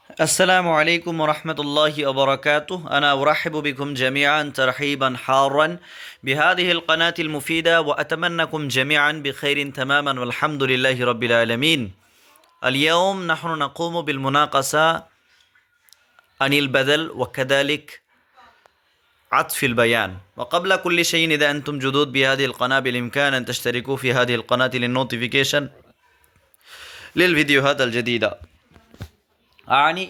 السلام عليكم ورحمة الله وبركاته. أنا أرحب بكم جميعا ترحيبا حارا بهذه القناة المفيدة، وأتمنىكم جميعا بخير تماما والحمد لله رب العالمين. اليوم نحن نقوم بالمناقشة عن البدل وكذلك عطف البيان. وقبل كل شيء، إذا أنتم جدد بهذه القناة بالإمكان أن تشتركوا في هذه القناة للنوتيفيكيشن للفيديوهات الجديدة.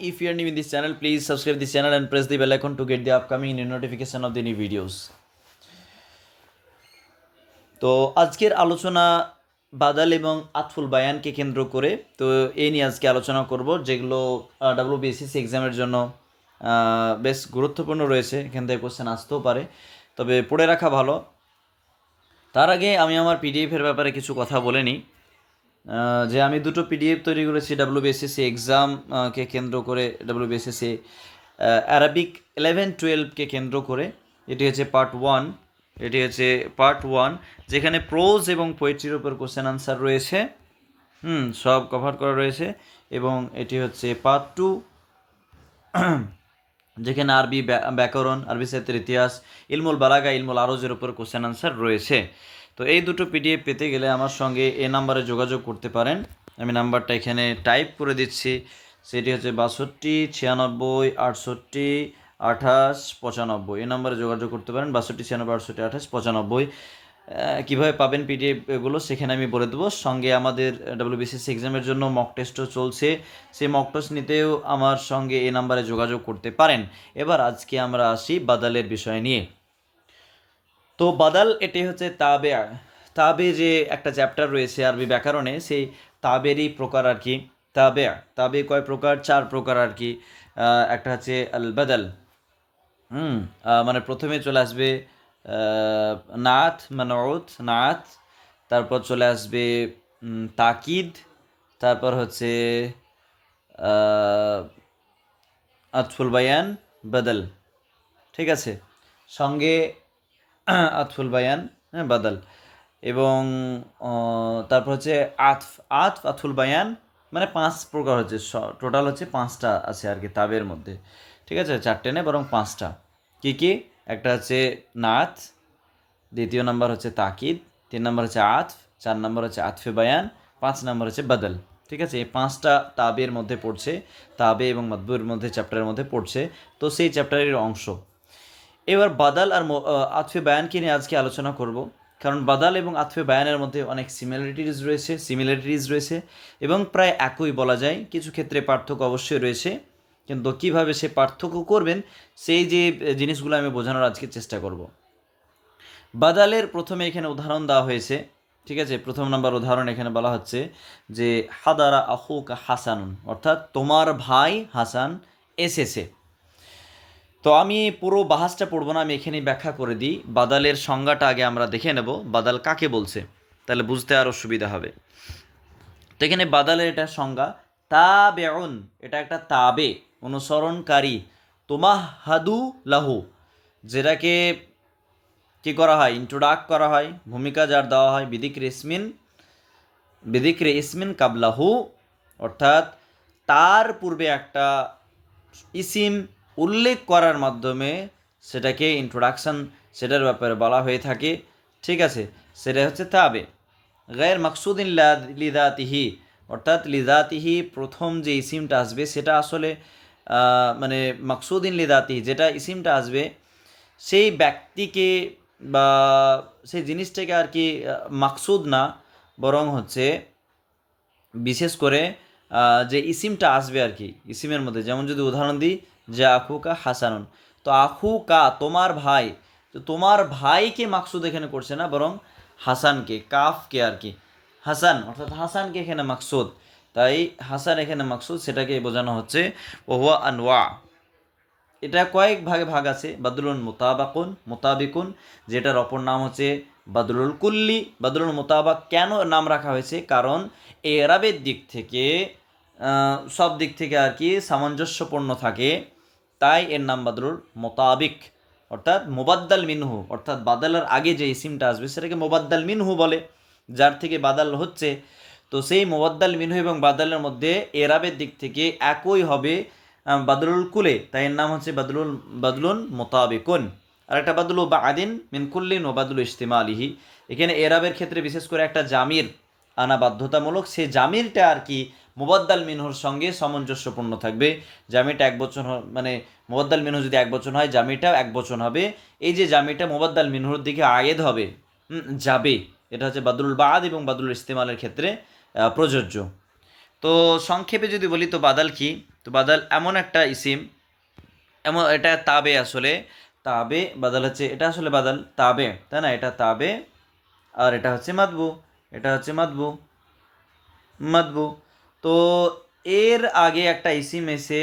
If you are new in this channel, please subscribe this channel and press the bell icon to get the upcoming notification of the new videos. তো আজকের আলোচনা বাদাল এবং আতফুল বায়ানকে কেন্দ্র করে। তো এই নিয়ে আজকে আলোচনা করব, যেগুলো WBSSC এক্সামের জন্য বেশ গুরুত্বপূর্ণ রয়েছে। এখান থেকে কোশ্চেন আসতেও পারে, তবে পড়ে রাখা ভালো। তার আগে আমি আমার পিডিএফের ব্যাপারে কিছু কথা বলে নিই। যে আমি দুটো পিডিএফ তৈরি করেছি WBSSC এক্সামকে কেন্দ্র করে, WBSSC অ্যারাবিক 11-12কে কেন্দ্র করে। এটি হচ্ছে পার্ট ওয়ান, যেখানে প্রোজ এবং পোয়েট্রির উপর কোশ্চেন আনসার রয়েছে, সব কভার করা রয়েছে। এবং এটি হচ্ছে পার্ট টু, যেখানে আরবি ব্যাকরণ, আরবি সাহিত্যের ইতিহাস, ইলমুল বালাগা, ইলমুল আরজের উপর কোশ্চেন আনসার রয়েছে। তো এই দুটো পিডিএফ পেতে গেলে আমার সঙ্গে এই নাম্বারে যোগাযোগ করতে পারেন। আমি নাম্বারটা এখানে টাইপ করে দিচ্ছি। সেটি হচ্ছে 62 96 68 28 95। এই নাম্বারে যোগাযোগ করতে পারেন, 62 96 68 28 95। কীভাবে পাবেন পিডিএফ এগুলো সেখানে আমি বলে দেবো। সঙ্গে আমাদের WBSSC এক্সামের জন্য মক টেস্টও চলছে, সেই মক টেস্ট নিতেও আমার সঙ্গে এই নাম্বারে যোগাযোগ করতে পারেন। এবার আজকে আমরা আসি বাদালের বিষয় নিয়ে। তো বাদাল এটি হচ্ছে তাবে যে একটা চ্যাপ্টার রয়েছে আরবি ব্যাকরণে, সেই তাবেরই প্রকার আর কি। তাবে কয় প্রকার? 4 প্রকার আর কি। একটা হচ্ছে আল বাদাল, মানে প্রথমে চলে আসবে নাত মানউত, নাত। তারপর চলে আসবে তাকিদ। তারপর হচ্ছে আতফুল বায়ান, বাদল। ঠিক আছে, সঙ্গে আতফুল বায়ান, বাদল। এবং তারপর হচ্ছে আতফুল বায়ান, মানে 5 প্রকার হচ্ছে। টোটাল হচ্ছে 5টা আছে আর কি তাবের মধ্যে। ঠিক আছে, 4টে নেই বরং 5টা। কী? একটা হচ্ছে নাত, দ্বিতীয় নাম্বার হচ্ছে তাকিদ, 3 নাম্বার হচ্ছে আতফ, 4 নাম্বার হচ্ছে আতফে বায়ান, 5 নাম্বার হচ্ছে বাদল। ঠিক আছে, এই 5টা তাবের মধ্যে পড়ছে, তাবে এবং মাতবুর মধ্যে চ্যাপ্টারের মধ্যে পড়ছে। তো সেই চ্যাপ্টারের অংশ। এবার বাদাল আর আতফে বায়ানকে নিয়ে আজকে আলোচনা করব, কারণ বাদাল এবং আতফে বায়ানের মধ্যে অনেক সিমিলারিটিজ রয়েছে এবং প্রায় একই বলা যায়। কিছু ক্ষেত্রে পার্থক্য অবশ্যই রয়েছে, কিন্তু কীভাবে সে পার্থক্য করবেন সেই যে জিনিসগুলো আমি বোঝানোর আজকে চেষ্টা করব। বাদালের প্রথমে এখানে উদাহরণ দেওয়া হয়েছে। ঠিক আছে, প্রথম নাম্বার উদাহরণ এখানে বলা হচ্ছে যে হাদারা আখুকা হাসানুন, অর্থাৎ তোমার ভাই হাসান এসেছে। তো আমি পুরো বাহাসটা পড়বো না, আমি এখানেই ব্যাখ্যা করে দিই। বাদালের সংজ্ঞাটা আগে আমরা দেখে নেব, বাদাল কাকে বলছে, তাহলে বুঝতে আরও সুবিধা হবে। তো এখানে বাদালের এটা সংজ্ঞা, তাবেউন, এটা একটা তাবে, অনুসরণকারী। তুমাহাদু লাহু, যেটাকে কি করা হয়? ইন্ট্রোডাক্ট করা হয়, ভূমিকা যার দেওয়া হয়। বিদিক্রে ইসমিন কাবলাহু, অর্থাৎ তার পূর্বে একটা ইসিম উল্লেখ করার মাধ্যমে সেটাকে ইন্ট্রোডাকশান, সেটার ব্যাপারে বলা হয়ে থাকে। ঠিক আছে, সেটা হচ্ছে তাবে। গায়ের মাকসুদিন লিদাতিহি, অর্থাৎ লিদাতিহি, প্রথম যে ইসিমটা আসবে সেটা আসলে মানে মাকসুদিন লিদাতিহি, যেটা ইসিমটা আসবে সেই ব্যক্তিকে বা সেই জিনিসটাকে আর কি মাকসুদ না, বরং হচ্ছে বিশেষ করে যে ইসিমটা আসবে আর কি ইসিমের মধ্যে। যেমন যদি উদাহরণ দিই, যে আখুকা হাসানুন, তো আখুকা তোমার ভাই, তো তোমার ভাইকে মাকসুদ এখানে করছে না, বরং হাসানকে, কাফকে আর কি, হাসান অর্থাৎ হাসানকে এখানে মাকসুদ। তাই হাসান এখানে মাকসুদ, সেটাকে বোঝানো হচ্ছে ওহুয়া আনওয়া। এটা কয়েক ভাগ আছে। বাদলুল মোতাবিকুন, যেটার অপর নাম হচ্ছে বাদলুল কুল্লি। বাদলুল মোতাবাক কেন নাম রাখা হয়েছে? কারণ এরাবের দিক থেকে সব দিক থেকে আর কি সামঞ্জস্যপূর্ণ থাকে, তাই এর নাম বাদলুল মোতাবিক, অর্থাৎ মোবাদ্দাল মিনহু, অর্থাৎ বাদালের আগে যে ইসিমটা আসবে সেটাকে মোবাদ্দাল মিনহু বলে, যার থেকে বাদাল হচ্ছে। তো সেই মোবাদ্দাল মিনহু এবং বাদালের মধ্যে এরাবের দিক থেকে একই হবে, বাদলুল কুলে, তাই এর নাম হচ্ছে বাদলুন মোতাবিকুন। আর একটা বাদলু বা আদিন মিন কুল্লিন ও বাদলু ইস্তেমা আলিহি। এখানে এরাবের ক্ষেত্রে বিশেষ করে একটা জামির আনা বাধ্যতামূলক। সেই জামিরটা আর কি মুবাদ্দাল মিনহুর সঙ্গে সামঞ্জস্যপূর্ণ থাকবে। জামিটা এক বচন মানে মুবাদ্দাল মিনহু যদি এক বচন হয়, জামিটাও এক বচন হবে। এই যে জামিটা মুবাদ্দাল মিনহুর দিকে আয়েদ হবে, যাবে, এটা হচ্ছে বাদলুল বাদ এবং বাদলুল ইস্তেমালের ক্ষেত্রে প্রযোজ্য। তো সংক্ষেপে যদি বলি তো বাদাল কি, তো বাদাল এমন একটা ইসিম, এমন এটা তাবে, আসলে তাবে বাদাল হচ্ছে, এটা আসলে বাদাল তাবে, তাই না, এটা তাবে আর এটা হচ্ছে মাদবু, এটা হচ্ছে মাদবু, মাদবু। তো এর আগে একটা ইসিম এসে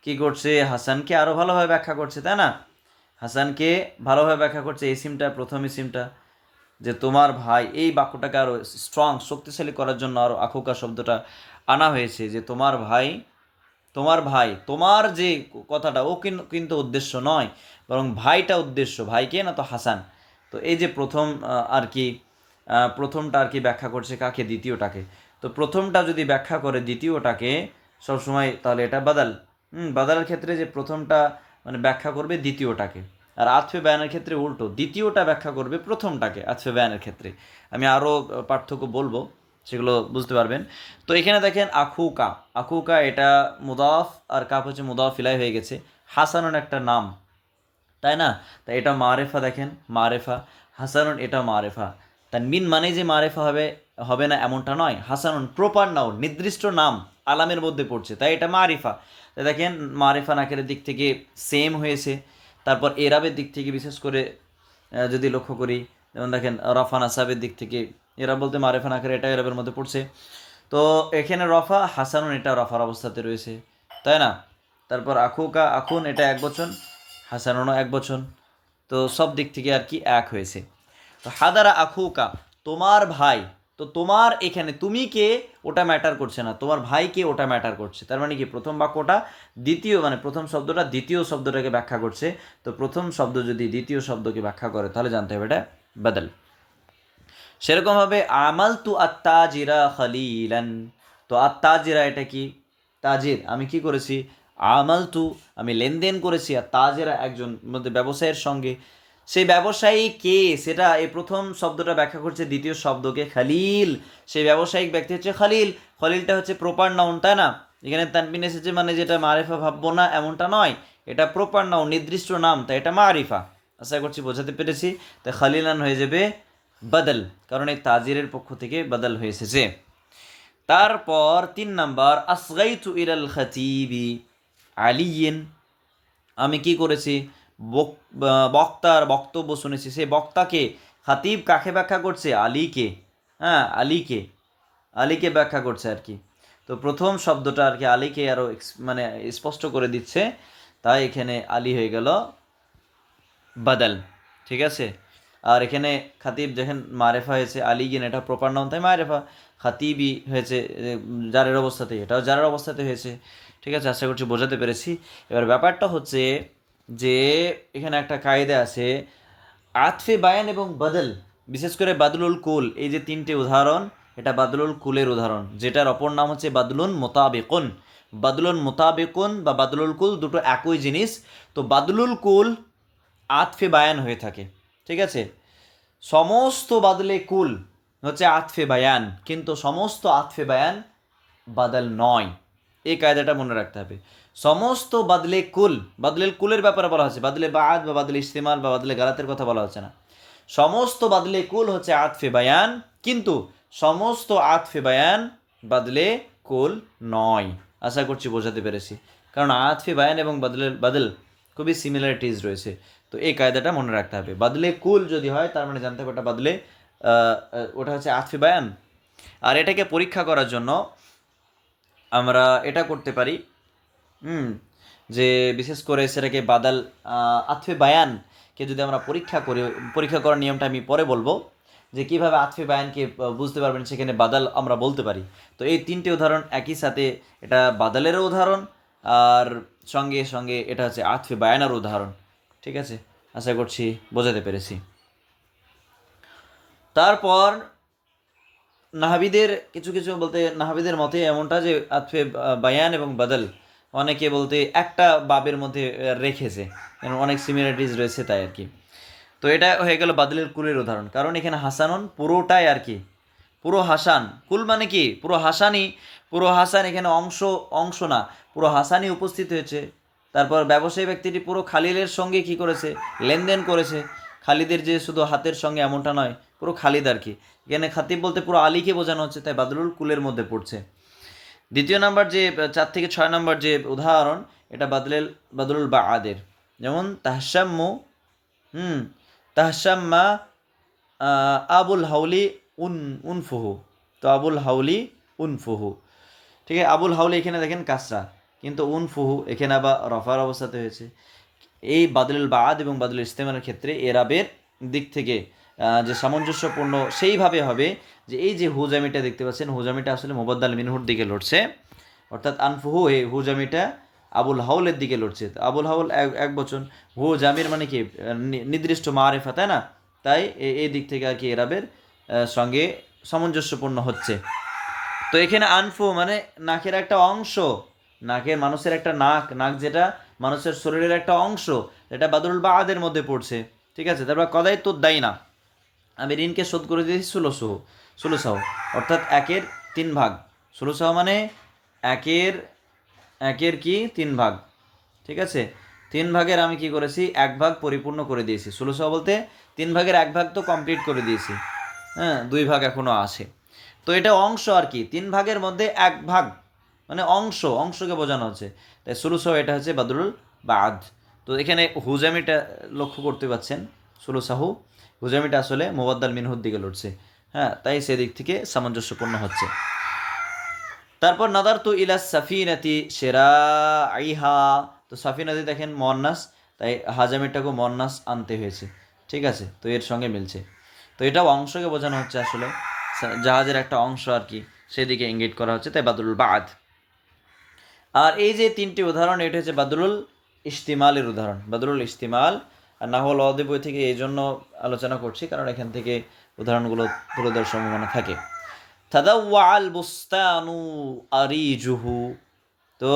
কি করছে, হাসানকে আরও ভালোভাবে ব্যাখ্যা করছে, তাই না, হাসানকে ভালোভাবে ব্যাখ্যা করছে এই সিমটা, প্রথম ইসিমটা, যে তোমার ভাই, এই বাক্যটাকে আরও স্ট্রং শক্তিশালী করার জন্য আরও আখুকা শব্দটা আনা হয়েছে, যে তোমার ভাই, তোমার ভাই, তোমার যে কথাটা ও কিন্তু উদ্দেশ্য নয়, বরং ভাইটা উদ্দেশ্য, ভাইকে না তো হাসান। তো এই যে প্রথম আর কি প্রথমটা আর কি ব্যাখ্যা করছে কাকে, দ্বিতীয়টাকে। তো প্রথমটা যদি ব্যাখ্যা করে দ্বিতীয়টাকে সবসময়, তাহলে এটা বাদাল। বাদালের ক্ষেত্রে যে প্রথমটা মানে ব্যাখ্যা করবে দ্বিতীয়টাকে, আর আতফে বায়ানের ক্ষেত্রে উল্টো, দ্বিতীয়টা ব্যাখ্যা করবে প্রথমটাকে আতফে বায়ানের ক্ষেত্রে। আমি আরও পার্থক্য বলবো, সেগুলো বুঝতে পারবেন। তো এখানে দেখেন আখুকা, আখুকা এটা মুদাফ আর কাপ হচ্ছে মুদাফ ইলাই হয়ে গেছে। হাসানুন একটা নাম, তাই না, তাই এটা মারেফা, দেখেন মারেফা, হাসানুন এটা মারেফা। তানবিন মানে যে মারেফা হবে হবে না এমনটা নয়, হাসানুন প্রপার নাউন, নির্দিষ্ট নাম, আলামের মধ্যে পড়ছে, তাই এটা মারিফা। তাই দেখেন মারিফা নাকেরের দিক থেকে সেম হয়েছে। তারপর এরাবের দিক থেকে বিশেষ করে যদি লক্ষ্য করি, যেমন দেখেন রফা নাসাবের দিক থেকে, এরা বলতে মারেফা নাকের, এটা এরাবের মধ্যে পড়ছে। তো এখানে রফা, হাসানুন এটা রফার অবস্থাতে রয়েছে, তাই না। তারপর আখুকা, আখুন এটা এক বচন, হাসানুনও এক বচন। তো সব দিক থেকে আর কি এক হয়েছে। তো হাদারা আখুকা, তোমার ভাই, তো তোমার এখানে তুমি কে ওটা ম্যাটার করছে না, তোমার ভাই কে ওটা ম্যাটার করছে। তার মানে কি, প্রথম বাক্যটা দ্বিতীয় মানে প্রথম শব্দটা দ্বিতীয় শব্দটাকে ব্যাখ্যা করছে। তো প্রথম শব্দ যদি দ্বিতীয় শব্দকে ব্যাখ্যা করে তাহলে জানতে হবে এটা বাদল। সেরকমভাবে আমাল তু আত্তাজিরা খালিলান, তো আত্তাজিরা এটা কি, তাজির, আমি কি করেছি, আমাল তু আমি লেনদেন করেছি, আর তাজিরা একজন মধ্যে ব্যবসায়ের সঙ্গে, সেই ব্যবসায়ী কে সেটা এই প্রথম শব্দটা ব্যাখ্যা করছে দ্বিতীয় শব্দকে, খালিল, সেই ব্যবসায়িক ব্যক্তি হচ্ছে খালিল। খলিলটা হচ্ছে প্রপার নাউন, তাই না, এখানে তানবিন এসেছে মানে যেটা মারিফা ভাববো না এমনটা নয়, এটা প্রপার নাউন, নির্দিষ্ট নাম, তাই এটা মারিফা। আশা করছি বোঝাতে পেরেছি। তাই খালিলান হয়ে যাবে বদল, কারণ এই তাজিরের পক্ষ থেকে বদল হয়ে এসেছে। তারপর 3 নাম্বার, আসগাইতু ইলাল খাতিবি আলিয়িন, আমি কি করেছি, বক্তার বক্তব্য শুনেছি, সেই বক্তাকে, খাতিব কাকে ব্যাখ্যা করছে, আলীকে, হ্যাঁ আলীকে, আলীকে ব্যাখ্যা করছে আর কি। তো প্রথম শব্দটা আর কি আলীকে আরও মানে স্পষ্ট করে দিচ্ছে, তাই এখানে আলী হয়ে গেল বাদল, ঠিক আছে। আর এখানে খাতিব যখন মারেফা হয়েছে, আলিগিন এটা প্রপার নাউন, তাই মারেফা, খাতিবই হয়েছে জারের অবস্থাতে, এটাও জারের অবস্থাতে হয়েছে, ঠিক আছে। আশা করছি বোঝাতে পেরেছি। এবার ব্যাপারটা হচ্ছে যে এখানে একটা কায়দা আছে, আতফে বায়ান এবং বদল, বিশেষ করে বাদলুল কুল, এই যে 3টে উদাহরণ, এটা বাদলুল কুলের উদাহরণ, যেটার অপর নাম হচ্ছে বাদলুন মোতাবেকুন। বাদলুন মোতাবেকুন বা বাদলুল কুল দুটো একই জিনিস। তো বাদলুল কুল আতফে বায়ান হয়ে থাকে, ঠিক আছে। সমস্ত বাদলে কুল হচ্ছে আতফে বায়ান, কিন্তু সমস্ত আতফে বায়ান বাদল নয়, এই কায়দাটা মনে রাখতে হবে। সমস্ত বাদলে কুল, বাদলের কুলের ব্যাপারে বলা হচ্ছে, বাদলে বাদ বা বাদলে ইস্তেমাল বা বাদলে গালাতের কথা বলা হচ্ছে না। সমস্ত বাদলে কুল হচ্ছে আতফে বায়ান, কিন্তু সমস্ত আতফে বায়ান বাদলে কুল নয়। আশা করছি বোঝাতে পেরেছি, কারণ আতফে বায়ান এবং বাদল খুবই সিমিলারিটিস রয়েছে। তো এই কায়দাটা মনে রাখতে হবে, বাদলে কুল যদি হয় তার মানে জানতে হবে ওটা বাদলে ওটা হচ্ছে আতফে বায়ান। আর এটাকে পরীক্ষা করার জন্য আমরা এটা করতে পারি, যে বিশেষ করে সেটাকে বাদাল আতফে বায়ানকে যদি আমরা পরীক্ষা করি, পরীক্ষা করার নিয়মটা আমি পরে বলবো, যে কীভাবে আতফে বায়ানকে বুঝতে পারবেন সেখানে বাদাল আমরা বলতে পারি। তো এই 3টে উদাহরণ একই সাথে, এটা বাদালেরও উদাহরণ আর সঙ্গে সঙ্গে এটা হচ্ছে আতফে বায়ানের উদাহরণ, ঠিক আছে। আশা করছি বোঝাতে পেরেছি। তারপর নাহাবিদের কিছু কিছু বলতে, নাহাবিদের মতে এমনটা যে আতফে বায়ান এবং বাদল অনেকে বলতে একটা বাবের মধ্যে রেখেছে, অনেক সিমিলারিটিস রয়েছে তাই আর কি। তো এটা হয়ে গেল বাদলুল কুলের উদাহরণ, কারণ এখানে হাসানুন পুরোটাই আর কি, পুরো হাসান, কুল মানে কি পুরো হাসানই, পুরো হাসান এখানে অংশ, অংশ না, পুরো হাসানই উপস্থিত হয়েছে। তারপর ব্যবসায়ী ব্যক্তিটি পুরো খালিদের সঙ্গে কি করেছে, লেনদেন করেছে। খালিদের যে শুধু হাতের সঙ্গে এমনটা নয়, পুরো খালিদ আর কি। এখানে খাতিব বলতে পুরো আলীকে বোঝানো হচ্ছে, তাই বাদলুল কুলের মধ্যে পড়ছে। দ্বিতীয় নাম্বার যে 4 থেকে 6 নাম্বার যে উদাহরণ, এটা বাদলুল বা আদের, যেমন তাহসাম্মু, তাহসাম্মা আবুল হাউলি উনফুহু। তো আবুল হাউলি উনফুহু, ঠিক আছে। আবুল হাউলি এখানে দেখেন কাসরা, কিন্তু উনফুহু এখানে আবার রফার অবস্থাতে হয়েছে। এই বাদলুল বাদ এবং বাদলুল ইস্তেমালের ক্ষেত্রে এরাবের দিক থেকে যে সামঞ্জস্যপূর্ণ সেইভাবে হবে যে এই যে হুজামিটা দেখতে পাচ্ছেন, হুজামিটা আসলে মুবাদ্দাল মিনহুর দিকে লড়ছে, অর্থাৎ আনফুহু এই হুজামিটা আবুল হাউলের দিকে লড়ছে। তো আবুল হাউল এক বচন, হু জামির মানে কি নির্দিষ্ট মারেফা, তাই না? তাই এই দিক থেকে আর কি এরাবের সঙ্গে সামঞ্জস্যপূর্ণ হচ্ছে। তো এখানে আনফু মানে নাকের একটা অংশ, নাকের মানুষের একটা নাক, নাক যেটা মানুষের শরীরের একটা অংশ, এটা বাদরুল বাদের মধ্যে পড়ছে, ঠিক আছে। তারপর কদাই তো দায়ী না, আমি ঋণকে শোধ করে দিয়েছি ষোলোশহ, অর্থাৎ 1/3 ষোলোশহ মানে একের একের কি 3 ভাগ, ঠিক আছে। 3 ভাগের আমি কি করেছি 1 ভাগ পরিপূর্ণ করে দিয়েছি। 1600 বলতে 3 ভাগের 1 ভাগ তো কমপ্লিট করে দিয়েছি, হ্যাঁ 2 ভাগ এখনও আছে। তো এটা অংশ আর কি, 3 ভাগের মধ্যে 1 ভাগ মানে অংশ, অংশকে বোঝানো হচ্ছে, তাই 1600 এটা হচ্ছে বাদরুল বাদ। তো এখানে হুজামিটা লক্ষ্য করতে পাচ্ছেন, 1600 হুজামিটা আসলে মুবাদ্দাল মিনহুর দিকে লড়ছে, হ্যাঁ, তাই সেদিক থেকে সামঞ্জস্যপূর্ণ হচ্ছে। তারপর নাদার তু ইলা সাফিনাতি সেরা আইহা, তো সাফিনাতি দেখেন মন্নাস, তাই হাজামিটাকে মন্নাস আনতে হয়েছে, ঠিক আছে। তো এর সঙ্গে মিলছে, তো এটাও অংশকে বোঝানো হচ্ছে আসলে, জাহাজের একটা অংশ আর কি, সেদিকে ইঙ্গিত করা হচ্ছে, তাই বাদলুল বাদ। আর এই যে 3টি উদাহরণ, এটা হচ্ছে বাদলুল ইস্তিমালের উদাহরণ, বাদলুল ইস্তিমাল। আর নাহল অদে বই থেকে এই জন্য আলোচনা করছি কারণ এখান থেকে উদাহরণগুলো তুলে দেওয়ার সম্ভাবনা থাকে। তাদাওয়াল বুস্তানু আরিজুহু, তো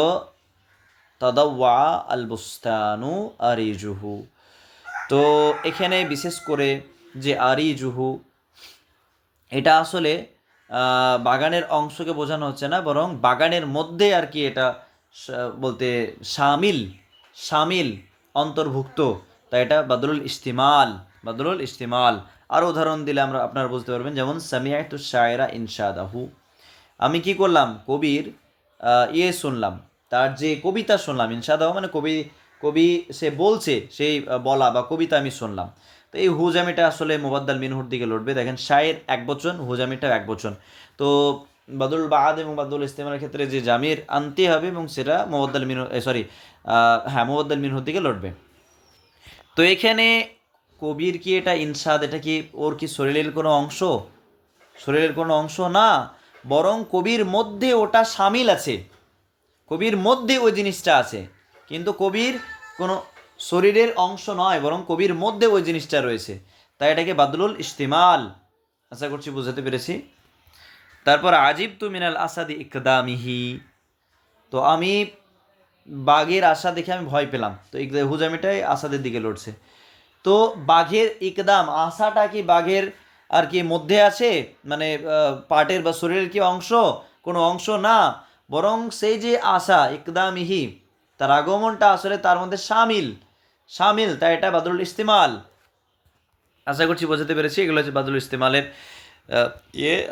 তাদাওয়া আল বুস্তানু আরিজুহু, তো এখানে বিশেষ করে যে আরিজুহু, এটা আসলে বাগানের অংশকে বোঝানো হচ্ছে না, বরং বাগানের মধ্যে আর কি এটা বলতে শামিল, শামিল অন্তর্ভুক্ত, তাই এটা বাদলুল ইস্তিমাল, বাদলুল ইস্তিমাল। আরও উদাহরণ দিলে আমরা আপনারা বুঝতে পারবেন, যেমন সামিয়াতু শায়রা ইনশাদাহু, আমি কি করলাম কবির শুনলাম, তার যে কবিতা শুনলাম, ইনশাদাহু মানে কবি, কবি সে বলছে সেই বলা বা কবিতা আমি শুনলাম। তো এই হুজামিটা আসলে মুবাদ্দাল মিনহুর দিকে লড়বে, দেখেন শায়ের 1 বচন, হুজামিটাও 1 বচন। তো বাদুল বাদ এবং বাদুল ইস্তেমালের ক্ষেত্রে যে জামির আনতে হবে এবং সেটা মুবাদ্দাল মিনহু সরি হ্যাঁ মুবাদ্দাল মিনহুর দিকে লড়বে। তো এখানে কবির কি এটা ইনসাদ, এটা কি ওর কি শরীরের কোনো অংশ, শরীরের কোনো অংশ না, বরং কবির মধ্যে ওটা সামিল আছে, কবির মধ্যে ওই জিনিসটা আছে, কিন্তু কবির কোনো শরীরের অংশ নয়, বরং কবির মধ্যে ওই জিনিসটা রয়েছে, তাই এটাকে বাদলুল ইস্তিমাল। আশা করছি বুঝাতে পেরেছি। তারপর আজিব তু মিনাল আসাদি ইকদামিহি, তো আমি বাঘের আশা দেখে আমি ভয় পেলাম, তো হুজামিটাই আসাদের দিকে লড়ছে। তো বাঘের ইকদাম, আশাটা কি বাঘের আর কি মধ্যে আছে, মানে পার্টের বা শরীরের কি অংশ, কোনো অংশ না, বরং সেই যে আশা ইকদামিহি, তার আগমনটা আসলে তার মধ্যে শামিল, শামিল, তাই এটা বাদলুল ইস্তেমাল। আশা করছি বোঝাতে পেরেছি, এগুলো হচ্ছে বাদলুল ইস্তেমালের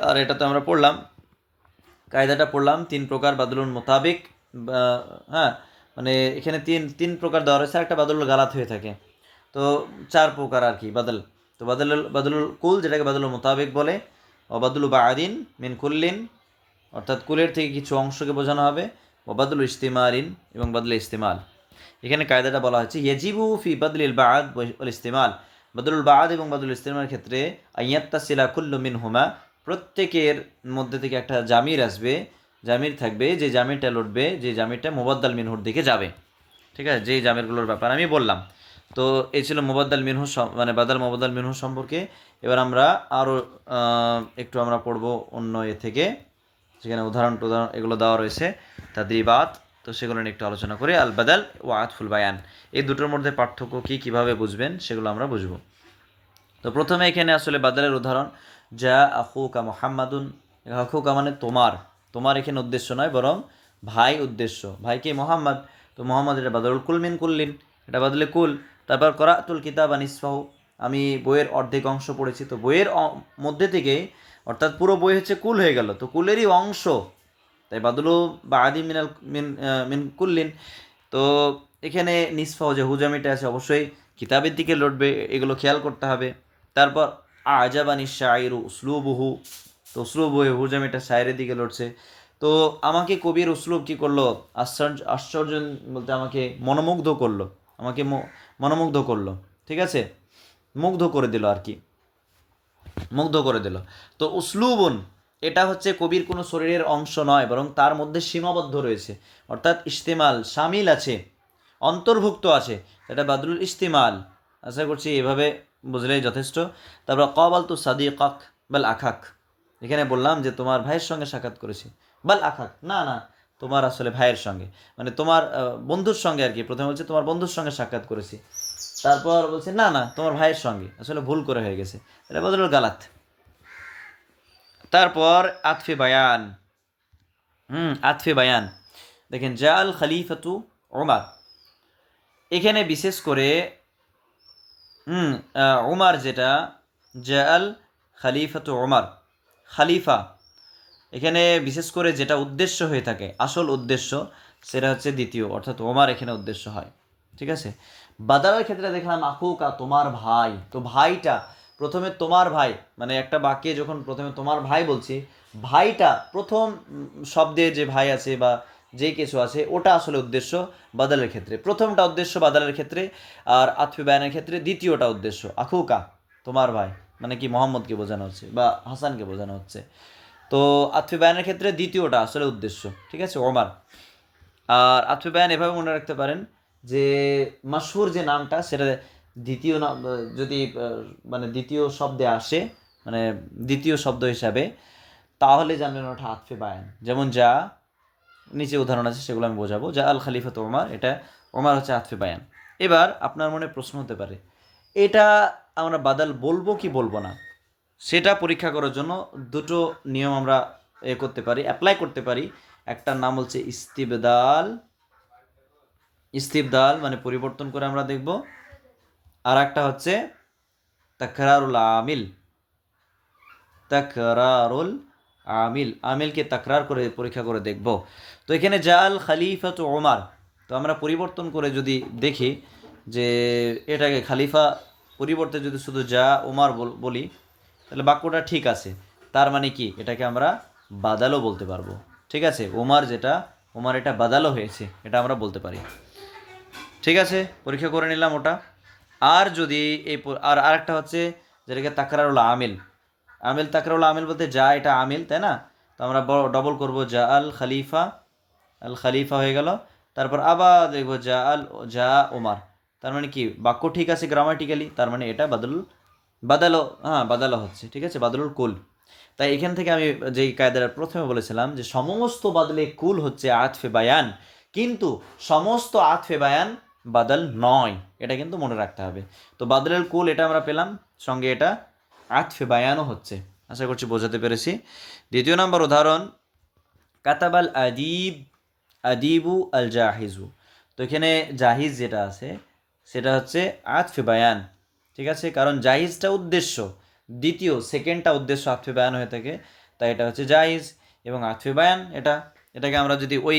আর এটা তো আমরা পড়লাম, কায়দাটা পড়লাম 3 প্রকার বাদলুল মোতাবেক, হ্যাঁ মানে এখানে তিন প্রকার দেওয়া রয়েছে, একটা বাদলুল গালাত হয়ে থাকে, তো 4 প্রকার আর কি বাদল। তো বাদলুল কুল যেটাকে বাদলুল মোতাবেক বলে, ও বাদলু বাদিন মিন কুল্লিন, অর্থাৎ কুলের থেকে কিছু অংশকে বোঝানো হবে, ও বাদলুল ইস্তেমালিন এবং বাদল ইস্তেমাল। এখানে কায়দাটা বলা হচ্ছে ইয়েজিবু ফি বাদলিল বাদ ওয়াল ইস্তেমাল, বাদলুল বাদ এবং বাদলুল ইস্তেমালের ক্ষেত্রে আইয়াত্তাসিলা কুল্লু মিন হুমা, প্রত্যেকের মধ্যে থেকে একটা জামির আসবে, জামির থাকবে, যে জামিরটা লড়বে, যে জামিরটা মুবাদ্দাল মিনহুর দিকে যাবে, ঠিক আছে, যেই জামিরগুলোর ব্যাপার আমি বললাম। তো এই ছিল মুবাদ্দাল মিনহু মানে বাদাল মুবাদ্দাল মিনহু সম্পর্কে। এবার আমরা আরও একটু আমরা পড়বো অন্য থেকে, সেখানে উদাহরণ টুদাহরণ এগুলো দেওয়া রয়েছে, তাদরিবাত। তো সেগুলো নিয়ে একটু আলোচনা করি। আল বাদাল ও আতফুল বায়ান, এই দুটোর মধ্যে পার্থক্য কী, কীভাবে বুঝবেন সেগুলো আমরা বুঝবো। তো প্রথমে এখানে আসলে বাদালের উদাহরণ, যা আখুকা মোহাম্মাদুন। আখুকা মানে তোমার, তোমার এখানে উদ্দেশ্য নয়, বরং ভাই উদ্দেশ্য। ভাই কি? মোহাম্মদ। তো মোহাম্মদ এটা বাদলুল কুল মিন কুল্লিন, এটা বাদলে কুল। তারপর করাতুল কিতাব আনিসফাহু, আমি বইয়ের অর্ধেক অংশ পড়েছি। তো বইয়ের মধ্যে থেকে, অর্থাৎ পুরো বই হচ্ছে কুল হয়ে গেল, তো কুলেরই অংশ, তাই বাদলু বা আদি মিনাল মিন মিন কুল্লিন। তো এখানে নিসফাও যে হুজামিটা আছে অবশ্যই কিতাবের দিকে লড়বে, এগুলো খেয়াল করতে হবে। তারপর আজাবানি শাইরু উসলুবহু, তো উসলুবহু হুজামিটা শায়ের দিকে লড়ছে। তো আমাকে কবির উসলুব কী করলো? আশ্চর্য বলতে আমাকে মনোমুগ্ধ করলো, আমাকে মনোমুগ্ধ করলো, ঠিক আছে, মুগ্ধ করে দিল আর কি, মুগ্ধ করে দিল। তো উসলুবুন এটা হচ্ছে কবির কোনো শরীরের অংশ নয়, বরং তার মধ্যে সীমাবদ্ধ রয়েছে, অর্থাৎ ইস্তেমাল শামিল আছে, অন্তর্ভুক্ত আছে, এটা বাদলুল ইস্তেমাল। আশা করছি এভাবে বুঝলেই যথেষ্ট। তারপর কবাল তু সাদিকাক বাল আখাক, এখানে বললাম যে তোমার ভাইয়ের সঙ্গে সাক্ষাৎ করেছি, বাল আখাক না না, তোমার আসলে ভাইয়ের সঙ্গে, মানে তোমার বন্ধুর সঙ্গে আর কি। প্রথমে বলছে তোমার বন্ধুর সঙ্গে সাক্ষাৎ করেছি, তারপর বলছে না না তোমার ভাইয়ের সঙ্গে, আসলে ভুল করে হয়ে গেছে, এটা বদলুল গালাত। তারপর আতফে বায়ান, আতফে বায়ান দেখেন, জাল খলিফাতু ওমার, এখানে বিশেষ করে ওমার যেটা, জাল খলিফাতু ওমার, খালিফা, এখানে বিশেষ করে যেটা উদ্দেশ্য হয়ে থাকে, আসল উদ্দেশ্য, সেটা হচ্ছে দ্বিতীয়, অর্থাৎ ওমার এখানে উদ্দেশ্য হয়, ঠিক আছে। বাদালের ক্ষেত্রে দেখলাম আকুকা তোমার ভাই, তো ভাইটা প্রথমে তোমার ভাই, মানে একটা বাক্যে যখন প্রথমে তোমার ভাই বলছি, ভাইটা প্রথম শব্দে যে ভাই আছে বা যে কিছু আছে ওটা আসলে উদ্দেশ্য বাদালের ক্ষেত্রে, প্রথমটা উদ্দেশ্য বাদালের ক্ষেত্রে, আর আতফে বায়ানের ক্ষেত্রে দ্বিতীয়টা উদ্দেশ্য। আকুকা তোমার ভাই মানে কি মোহাম্মদকে বোঝানো হচ্ছে বা হাসানকে বোঝানো হচ্ছে। তো আতফে বায়ানের ক্ষেত্রে দ্বিতীয়টা আসলে উদ্দেশ্য, ঠিক আছে, ওমার। আর আতফে বায়ান এভাবে মনে রাখতে পারেন যে মাশহুর যে নামটা সেটা দ্বিতীয় নাম যদি মানে দ্বিতীয় শব্দে আসে, মানে দ্বিতীয় শব্দ হিসাবে, তাহলে জানবেন ওটা আতফে বায়ান। যেমন যা, নিচে উদাহরণ আছে সেগুলো আমি বোঝাবো। যা আল খালিফাত ওমার, এটা ওমার হচ্ছে আতফে বায়ান। এবার আপনার মনে প্রশ্ন হতে পারে, এটা আমরা বাদাল বলবো কি বলবো না, সেটা পরীক্ষা করার জন্য দুটো নিয়ম আমরা করতে পারি, অ্যাপ্লাই করতে পারি। একটার নাম হচ্ছে ইস্তিবদাল, ইস্তিবদাল মানে পরিবর্তন করে আমরা দেখব। আর একটা হচ্ছে তাকরারুল আমিল, তাকরারুল আমিল, আমিলকে তাকরার করে পরীক্ষা করে দেখব। তো এখানে জাল খালিফাতু ওমার, তো আমরা পরিবর্তন করে যদি দেখি যে এটাকে খালিফা পরিবর্তে যদি শুধু যা ওমার বলি, তাহলে বাক্যটা ঠিক আছে। তার মানে কি, এটাকে আমরা বাদালও বলতে পারবো, ঠিক আছে। ওমার যেটা, ওমার এটা বাদালও হয়েছে, এটা আমরা বলতে পারি, ঠিক আছে, পরীক্ষা করে নিলাম ওটা। আর যদি এই আর আরেকটা হচ্ছে যেটাকে তাকরারুল আমিল, আমিল তাকরারুল আমিল বলতে যা এটা আমিল, তাই না, তো আমরা ডবল করব, যা আল খালিফা, আল খালিফা হয়ে গেল। তারপর আবার দেখবো যা ওমার, তার মানে কি বাক্য ঠিক আছে গ্রামাটিক্যালি, তার মানে এটা বাদালো, হ্যাঁ বাদালো হচ্ছে, ঠিক আছে, বাদলুল কুল। তাই এখান থেকে আমি যেই কায়দাটা প্রথমে বলেছিলাম যে সমস্ত বাদলে কুল হচ্ছে আতফে বায়ান, কিন্তু সমস্ত আতফে বায়ান বাদল নয়, এটা কিন্তু মনে রাখতে হবে। তো বাদলের কুল এটা আমরা পেলাম, সঙ্গে এটা আতফে বায়ানও হচ্ছে। আশা করছি বোঝাতে পেরেছি। দ্বিতীয় নম্বর উদাহরণ, কাতাবাল আদিব আদিবু আল জাহিজু, তো এখানে জাহিজ যেটা আছে সেটা হচ্ছে আতফে বায়ান, ঠিক আছে, কারণ জাহিজটা উদ্দেশ্য, দ্বিতীয় সেকেন্ডটা উদ্দেশ্য আতফে বায়ান হয়ে থাকে, তাই এটা হচ্ছে জাহিজ এবং আতফে বায়ান। এটাকে আমরা যদি ওই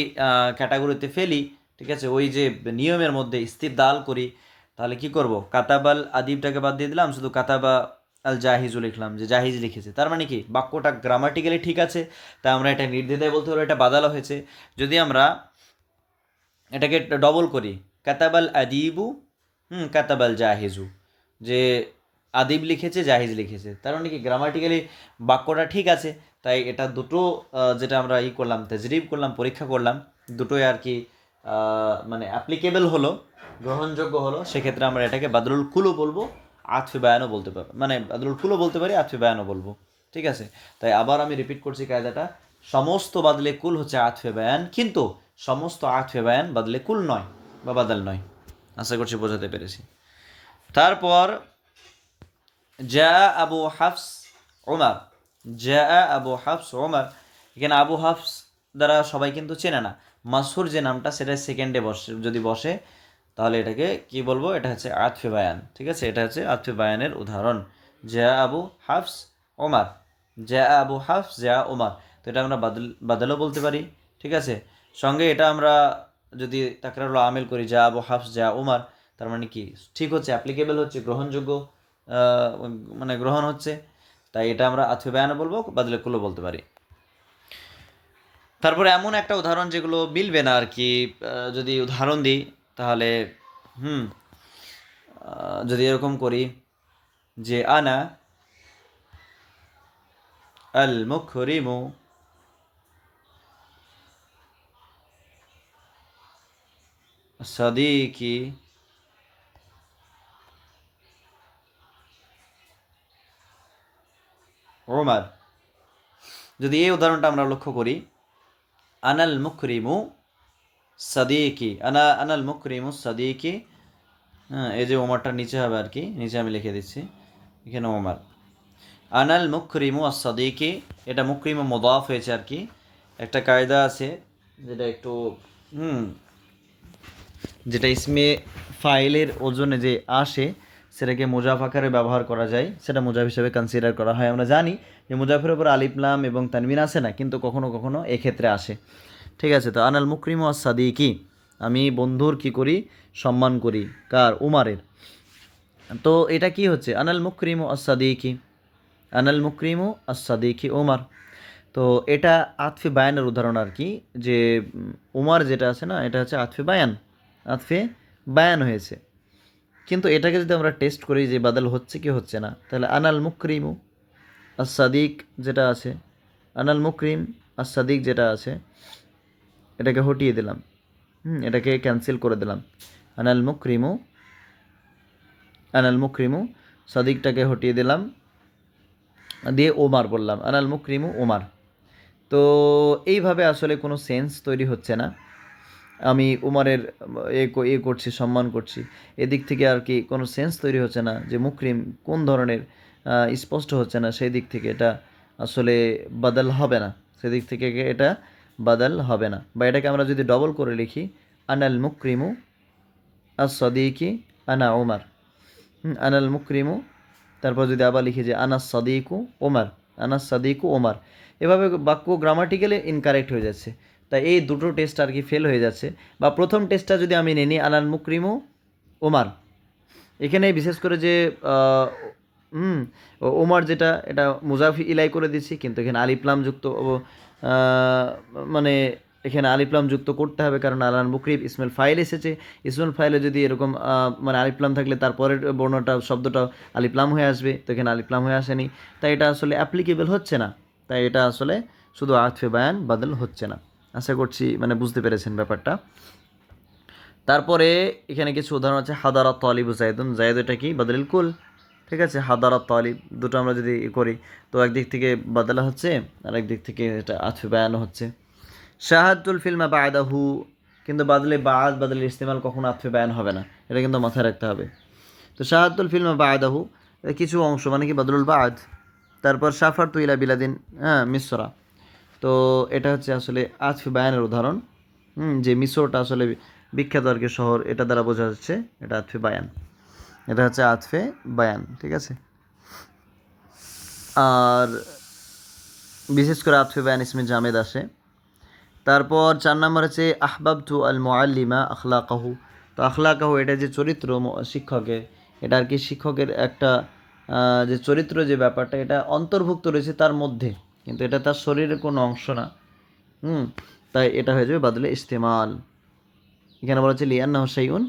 ক্যাটাগরিতে ফেলি, ঠিক আছে, ওই যে নিয়মের মধ্যে ইস্তিবদাল করি, তাহলে কি করব, কাতাবাল আদিবটাকে বাদ দিয়ে দিলাম, শুধু কাতাবা আল জাহিজু লিখলাম, যে জাহিজ লিখেছে, তার মানে কি বাক্যটা গ্রামাটিক্যালি ঠিক আছে, তাই আমরা এটা নির্দ্বিধায় বলতে পারবো এটা বাদালো হয়েছে। যদি আমরা এটাকে ডবল করি, কাতাবাল আদিবু কাতাবাল জাহিজু, যে আদিব লিখেছে জাহিজ লিখেছে, তার মানে কি গ্রামাটিক্যালি বাক্যটা ঠিক আছে, তাই এটা দুটো যেটা আমরা করলাম, তাজরিব করলাম, পরীক্ষা করলাম, দুটোই আর কি মানে অ্যাপ্লিকেবল হলো, গ্রহণযোগ্য হলো, সেক্ষেত্রে আমরা এটাকে বাদলুল কুলও বলবো, আতফে বায়ানও বলতে পারবো, মানে বাদলুল কুলও বলতে পারি, আতফে বায়ানও বলবো, ঠিক আছে। তাই আবার আমি রিপিট করছি কায়দাটা, সমস্ত বাদলে কুল হচ্ছে আতফে বায়ান, কিন্তু সমস্ত আতফে বায়ান বাদলে কুল নয় বা বাদাল নয়। আশা করছি বোঝাতে পেরেছি। তারপর জা আবু হাফস ওমর, জা আবু হাফস ওমর, এখানে আবু হাফস দ্বারা সবাই কিন্তু চেনে না, মাসহুর যে নামটা সেটা সেকেন্ডে বসে, যদি বসে তাহলে এটাকে কি বলবো, এটা হচ্ছে আতফে বায়ান। ঠিক আছে, এটা হচ্ছে আতফে বায়ানের উদাহরণ। জা আবু হাফস ওমর, জা আবু হাফস জা ওমর, তো এটা আমরা বাদলও বলতে পারি। ঠিক আছে, সঙ্গে এটা আমরা যদি তাকরারুল আমিল করি জা আবু হাফস জা ওমর, তার মানে কি ঠিক হচ্ছে, অ্যাপ্লিকেবল হচ্ছে, গ্রহণযোগ্য, মানে গ্রহণ হচ্ছে, তাই এটা আমরা আতফে বায়ানও বলবো, বাদলে কুলও বলতে পারি। তারপরে এমন একটা উদাহরণ যেগুলো মিলবে না আর কি, যদি উদাহরণ দিই তাহলে যদি এরকম করি যে আনা আল মুখরিমু সাদিকি ওমর, যদি এই উদাহরণটা আমরা লক্ষ্য করি, আনাল মুকরিমু সাদিকি, আনাল মুকরিমু সাদিকি, হ্যাঁ এই যে ওমরটা নিচে হবে আর কি, নিচে আমি লিখে দিচ্ছি এখানে ওমর, আনাল মুকরিমু সাদিকি, এটা মুকরিমু মুদাফ হয়েছে আর কি। একটা কায়দা আছে যেটা একটু যেটা ইসমে ফাইলের ওজনে যে আসে সেটাকে মুজাফ আকারে ব্যবহার করা যায়, সেটা মুজাফ হিসেবে কনসিডার করা হয়। আমরা জানি যে মুজাফের উপর আলিফ লাম এবং তানবিন আসে না, কিন্তু কখনো কখনো এক্ষেত্রে আসে। ঠিক আছে, তো আনাল মুকরিম ওয়াস সাদিকি, আমি বন্ধুর কি করি, সম্মান করি, কার, উমারের। তো এটা কি হচ্ছে, আনাল মুকরিম ওয়াস সাদিকি, আনাল মুকরিম ওয়াস সাদিকি উমার। তো এটা আতফে বায়ানের উদাহরণ আর কি, যে উমার যেটা আছে না, এটা হচ্ছে আতফে বায়ান, আতফে বায়ান হয়েছে। কিন্তু এটাকে যদি আমরা টেস্ট করি যে বাদল হচ্ছে কি হচ্ছে না, তাহলে আনাল মুকরিমু আর সাদিক যেটা আছে, আনাল মুকরিম আর সাদিক যেটা আছে, এটাকে হটিয়ে দিলাম, এটাকে ক্যান্সেল করে দিলাম। আনাল মুকরিমু, আনাল মুকরিমু, সাদিকটাকে হটিয়ে দিলাম, দিয়ে ওমার বললাম, আনাল মুকরিমু ওমার। তো এইভাবে আসলে কোনো সেন্স তৈরি হচ্ছে না, আমি উমারের এ করছি, সম্মান করছি, এদিক থেকে আর কি কোনো সেন্স তৈরি হচ্ছে না যে মুকরিম কোন ধরনের, স্পষ্ট হচ্ছে না, সেই দিক থেকে এটা আসলে বাদল হবে না, সেদিক থেকে এটা বাদল হবে না। বা এটাকে আমরা যদি ডবল করে লিখি, আনাল মুকরিমু আস সদিকি আনা ওমার, আনাল মুকরিমু, তারপর যদি আবার লিখি যে আনাস সাদিকু ওমার, আনাস সাদিকু ওমার, এভাবে বাক্য গ্রামাটিক্যালি ইনকারেক্ট হয়ে যাচ্ছে। তাই এই দুটো টেস্ট আর কি ফেল হয়ে যাচ্ছে। বা প্রথম টেস্টটা যদি আমি নিই, আনাল মুকরিমু ওমার, এখানে বিশেষ করে যে ওমার যেটা, এটা মুজাফি ইলাই করে দিচ্ছি, কিন্তু এখানে আলিফলাম যুক্ত, মানে এখানে আলিফলাম যুক্ত করতে হবে, কারণ আলান মুকরিব ইসমাইল ফাইল এসেছে। ইসমাইল ফাইলে যদি এরকম মানে আলিফলাম থাকলে তারপরের বর্ণটা, শব্দটা আলিফলাম হয়ে আসবে, তো এখানে আলিফলাম হয়ে আসেনি, তাই এটা আসলে অ্যাপ্লিকেবল হচ্ছে না। তাই এটা আসলে শুধু আতফে বায়ান বাদল হচ্ছে না। আশা করছি মানে বুঝতে পেরেছেন ব্যাপারটা। তারপরে এখানে কিছু উদাহরণ আছে, হাদারা তালিবু জায়দুন, জায়দ এটা কি, বাদলিল কুল। ঠিক আছে, হাদারা তালিব দুটো আমরা যদি করি, তো একদিক থেকে বাদলা হচ্ছে আর একদিক থেকে এটা আতফে বায়ানও হচ্ছে। শাহাদুল ফিল্মা বাদাহু, কিন্তু বাদলে বাদলের ইস্তেমাল কখনো আতফে বায়ান হবে না, এটা কিন্তু মাথায় রাখতে হবে। তো শাহাদুল ফিল্মা বাদাহু কিছু অংশ মানে কি বাদলুল বাদ। তারপর সাফার তুইলা বিলাদিন, হ্যাঁ মিসরা, তো এটা হচ্ছে আসলে আতফে বায়ানের উদাহরণ। যে মিশরটা আসলে বিখ্যাত আর কি শহর, এটা দ্বারা বোঝা যাচ্ছে এটা আতফে বায়ান, এটা হচ্ছে আতফে বায়ান। ঠিক আছে, আর বিশেষ করে আতফে বায়ান ইসমে জামেদ আসে। তারপর 4 নম্বর আছে আহবাবতু আল মুআল্লিমা আখলাকাহু, তো আখলাকাহু এটা যে চরিত্র শিক্ষকের, এটা আর কি শিক্ষকের একটা যে চরিত্র যে ব্যাপারটা, এটা অন্তর্ভুক্ত রয়েছে তার মধ্যে, কিন্তু এটা তার শরীরের কোনো অংশ না। তাই এটা হয়ে যাবে বাদলে ইস্তেমাল। এখানে বলা হচ্ছে লিয়ান্নাহু শাইউন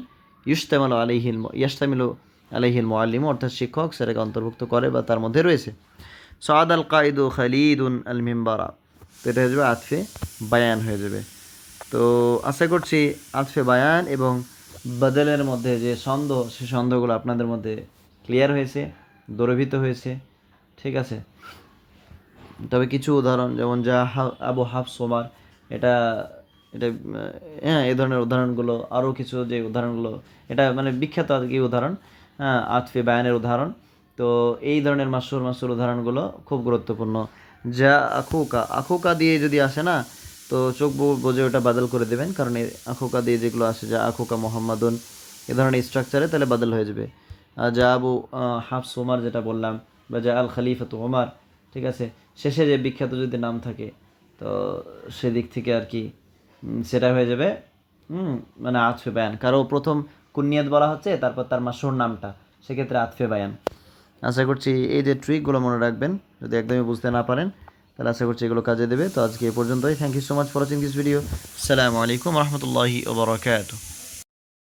ইউশতামিলু আলাইহিল ইয়াশতামিলু আলাইহিল মুআল্লিমু, অর্থাৎ শিক্ষক সেটাকে অন্তর্ভুক্ত করে বা তার মধ্যে রয়েছে। সাদ আল কাইদু খালিদুন আল মিম্বারা, তো এটা হয়ে যাবে আতফে বায়ান হয়ে যাবে। তো আশা করছি আতফে বায়ান এবং বদলের মধ্যে যে সন্দেহ, সেই সন্দেহগুলো আপনাদের মধ্যে ক্লিয়ার হয়েছে, দূরীভূত হয়েছে। ঠিক আছে, তবে কিছু উদাহরণ যেমন যা আবু হাফস ওমর, এটা এটা হ্যাঁ, এই ধরনের উদাহরণগুলো আরও কিছু যে উদাহরণগুলো, এটা মানে বিখ্যাত আর কি উদাহরণ, হ্যাঁ, আতফে বায়ানের উদাহরণ। তো এই ধরনের মাসুর মাসুর উদাহরণগুলো খুব গুরুত্বপূর্ণ। যা আখুকা, আখুকা দিয়ে যদি আসে না, তো চোখ বুঝে ওটা বাদল করে দেবেন, কারণ এই আখুকা দিয়ে যেগুলো আসে, যা আখুকা মোহাম্মদুন, এ ধরনের স্ট্রাকচারে তাহলে বাদল হয়ে যাবে। আর যা আবু হাফস ওমার যেটা বললাম, বা যা আল খালিফাতু ওমার, ঠিক আছে, শেষে যে বিখ্যাত যদি নাম থাকে, তো সেদিক থেকে আর কি সেটা হয়ে যাবে মানে আতফে বায়ান। কারো প্রথম কুনিয়াত বলা হচ্ছে, তারপর তার মাসহুর নামটা, সেক্ষেত্রে আতফে বায়ান। আশা করছি এই যে ট্রিকগুলো মনে রাখবেন, যদি একদমই বুঝতে না পারেন তাহলে আশা করছি এগুলো কাজে দেবে। তো আজকে এ পর্যন্তই। Thank you so much for watching this video. আসসালামু আলাইকুম রহমতুল্লাহি ওয়া বারাকাতুহু।